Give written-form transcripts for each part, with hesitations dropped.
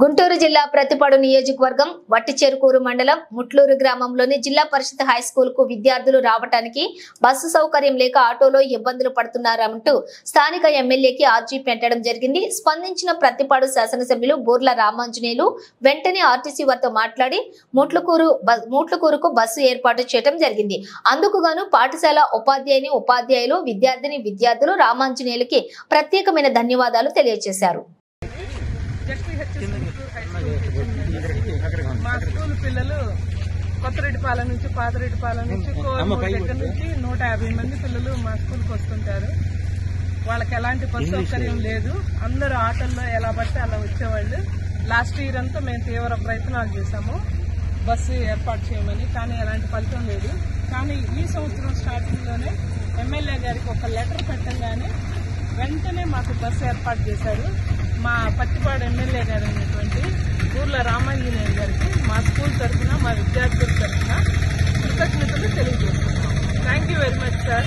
గుంటూరు జిల్లా ప్రతిపాడు నియోజకవర్గం వట్టిచెరుకూరు మండలం ముట్లూరు గ్రామంలోని జిల్లా పరిషత్ హై స్కూల్ కు విద్యార్థులు రావడానికి బస్సు సౌకర్యం లేక ఆటోలో ఇబ్బందులు పడుతున్నారంటూ స్థానిక ఎమ్మెల్యేకి ఆర్జీ పెట్టడం జరిగింది. స్పందించిన ప్రతిపాడు శాసనసభ్యులు బోర్ల రామాంజనేయులు వెంటనే ఆర్టీసీ వారితో మాట్లాడి ముట్లూరుకు బస్సు ఏర్పాటు చేయడం జరిగింది. అందుకు గాను పాఠశాల ఉపాధ్యాయులు విద్యార్థులు రామాంజనేయులకి ప్రత్యేకమైన ధన్యవాదాలు తెలియజేశారు. మా స్కూల్ పిల్లలు కొత్తరెడ్డిపాలెం నుంచి పాతరెడ్డిపాలెం నుంచి దగ్గర నుంచి 150 మంది పిల్లలు మా స్కూల్కి వస్తుంటారు. వాళ్ళకి ఎలాంటి బస్సు సౌకర్యం లేదు. అందరూ ఆటోల్లో ఎలా పడితే అలా వచ్చేవాళ్ళు. లాస్ట్ ఇయర్ అంతా మేము తీవ్ర ప్రయత్నాలు చేశాము బస్సు ఏర్పాటు చేయమని, కానీ ఎలాంటి ఫలితం లేదు. కానీ ఈ సంవత్సరం స్టార్టింగ్ లోనే ఎమ్మెల్యే గారికి ఒక లెటర్ పెట్టంగానే వెంటనే మాకు బస్సు ఏర్పాటు చేశారు. మా పత్తిపాడు ఎమ్మెల్యే గారు అయినటువంటి బోర్ల రామాంజనేయులు గారికి మా స్కూల్ తరఫున, మా విద్యార్థుల తరఫున కృతజ్ఞతలు తెలియజేస్తున్నాం. Thank you very much sir.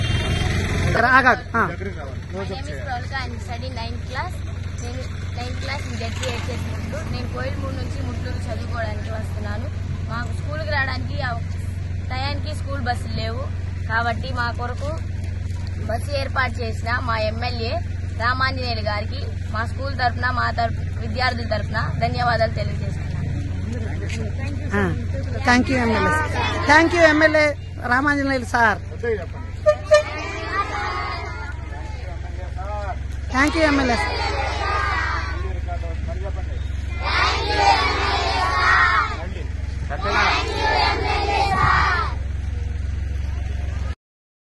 నేను కోయిల్మూరు నుంచి ముట్లూరు చదువుకోవడానికి వస్తున్నాను. మాకు స్కూల్కి రావడానికి టయానికి స్కూల్ బస్సులు లేవు. కాబట్టి మా కొరకు బస్సు ఏర్పాటు చేసిన మా ఎమ్మెల్యే రామాంజనేయులు గారికి మా స్కూల్ తరఫున, మా విద్యార్థుల తరఫున ధన్యవాదాలు తెలియజేస్తున్నాను. Thank you MLA Ramanjaneyulu sir. Thank you MLA. Thank you